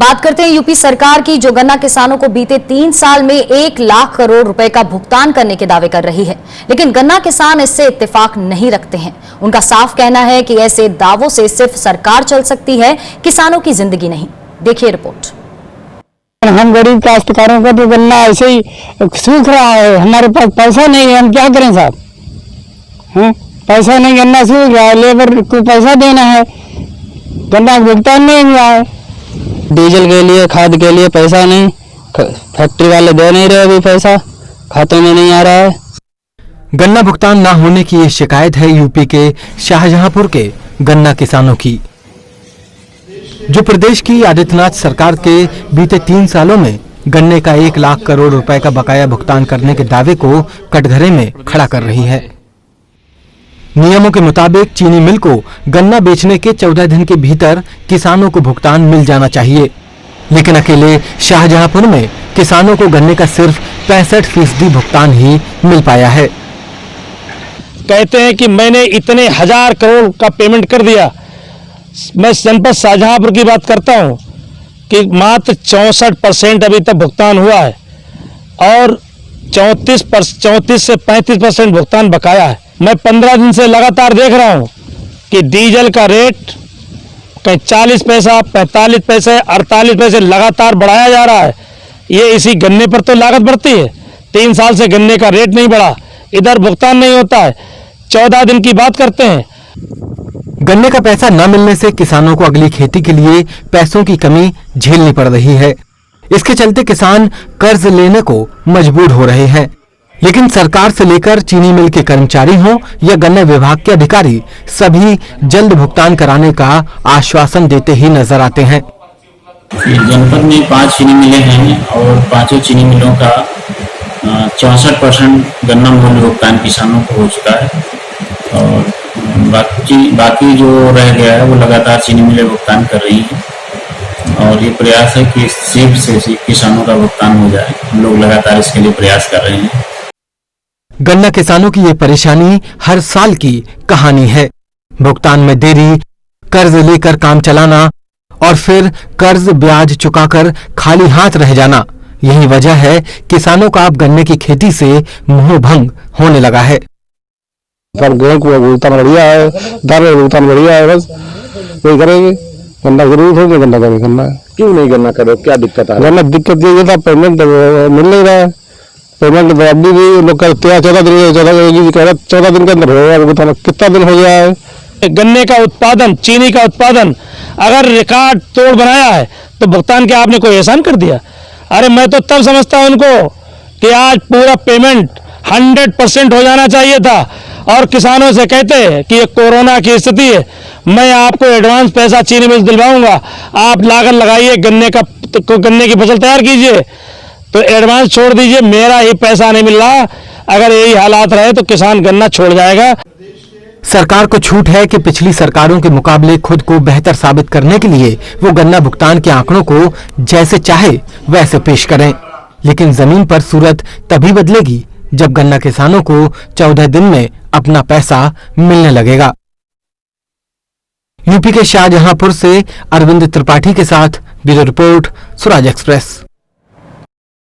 बात करते हैं यूपी सरकार की, जो गन्ना किसानों को बीते 3 साल में 1 लाख करोड़ रुपए का भुगतान करने के दावे कर रही है। लेकिन गन्ना किसान इससे इत्तेफाक नहीं रखते हैं। उनका साफ कहना है कि ऐसे दावों से सिर्फ सरकार चल सकती है, किसानों की जिंदगी नहीं। देखिए रिपोर्ट। हम गरीब काश्तकारों का तो गन्ना ऐसे ही सूख रहा है, हमारे पास पैसा नहीं है, हम क्या करें साहब? पैसा नहीं, गन्ना सूख रहा है, लेबर को पैसा देना है, गन्ना भुगतान नहीं हुआ है। डीजल के लिए, खाद के लिए पैसा नहीं, फैक्ट्री वाले दे नहीं रहे, अभी पैसा खाते में नहीं आ रहा है। गन्ना भुगतान न होने की ये शिकायत है यूपी के शाहजहांपुर के गन्ना किसानों की, जो प्रदेश की आदित्यनाथ सरकार के बीते 3 सालों में गन्ने का 1 लाख करोड़ रुपए का बकाया भुगतान करने के दावे को कटघरे में खड़ा कर रही है। नियमों के मुताबिक चीनी मिल को गन्ना बेचने के 14 दिन के भीतर किसानों को भुगतान मिल जाना चाहिए, लेकिन अकेले शाहजहांपुर में किसानों को गन्ने का सिर्फ 65% भुगतान ही मिल पाया है। कहते हैं कि मैंने इतने 1000 करोड़ का पेमेंट कर दिया। मैं जनपद शाहजहांपुर की बात करता हूं कि मात्र 64% अभी तक भुगतान हुआ है और 34 से 35% भुगतान बकाया है। मैं 15 दिन से लगातार देख रहा हूं कि डीजल का रेट कहीं 40 पैसा, 45 पैसे, 48 पैसे लगातार बढ़ाया जा रहा है। ये इसी गन्ने पर तो लागत बढ़ती है। 3 साल से गन्ने का रेट नहीं बढ़ा, इधर भुगतान नहीं होता है। 14 दिन की बात करते हैं। गन्ने का पैसा न मिलने से किसानों को अगली खेती के लिए पैसों की कमी झेलनी पड़ रही है। इसके चलते किसान कर्ज लेने को मजबूर हो रहे हैं। लेकिन सरकार से लेकर चीनी मिल के कर्मचारी हों या गन्ना विभाग के अधिकारी, सभी जल्द भुगतान कराने का आश्वासन देते ही नजर आते हैं। जनपद में 5 चीनी मिलें हैं और 5 चीनी मिलों का 64% गन्ना मूल्य भुगतान किसानों को हो चुका है और बाकी जो रह गया है वो लगातार चीनी मिलें भुगतान कर रही हैं और ये प्रयास है कि शीघ्र से किसानों का भुगतान हो जाए। हम लोग लगातार इसके लिए प्रयास कर रहे हैं। गन्ना किसानों की ये परेशानी हर साल की कहानी है। भुगतान में देरी, कर्ज लेकर काम चलाना और फिर कर्ज ब्याज चुकाकर खाली हाथ रह जाना, यही वजह है किसानों का अब गन्ने की खेती से मोह भंग होने लगा है। पर गेहूं को भुगतान बढ़िया है, दाल का भुगतान बढ़िया है, बस वही करेंगे। गन्ना जरूर होगा, गन्ना करेंगे। गन्ना क्यों नहीं गन्ना करो, क्या दिक्कत आ रही है? गन्ना दिक्कत ये था, पेमेंट मिल नहीं रहा है। पेमेंट अभी भी लोग कहते हैं 14 दिन के अंदर होगा, कितना दिन हो गया है। गन्ने का उत्पादन, चीनी का उत्पादन अगर रिकॉर्ड तोड़ बनाया है तो भुगतान क्या आपने कोई एहसान कर दिया? अरे मैं तो तब समझता हूं उनको कि आज पूरा पेमेंट 100% हो जाना चाहिए था और किसानों से कहते हैं कि ये कोरोना की स्थिति है, मैं आपको एडवांस पैसा चीनी मिल दिलवाऊंगा, आप लागत लगाइए, गन्ने की फसल तैयार कीजिए, तो एडवांस छोड़ दीजिए, मेरा ही पैसा नहीं मिल रहा। अगर यही हालात रहे तो किसान गन्ना छोड़ जाएगा। सरकार को छूट है कि पिछली सरकारों के मुकाबले खुद को बेहतर साबित करने के लिए वो गन्ना भुगतान के आंकड़ों को जैसे चाहे वैसे पेश करें, लेकिन जमीन पर सूरत तभी बदलेगी जब गन्ना किसानों को 14 दिन में अपना पैसा मिलने लगेगा। यूपी के शाहजहांपुर से अरविंद त्रिपाठी के साथ ब्यूरो रिपोर्ट, स्वराज एक्सप्रेस।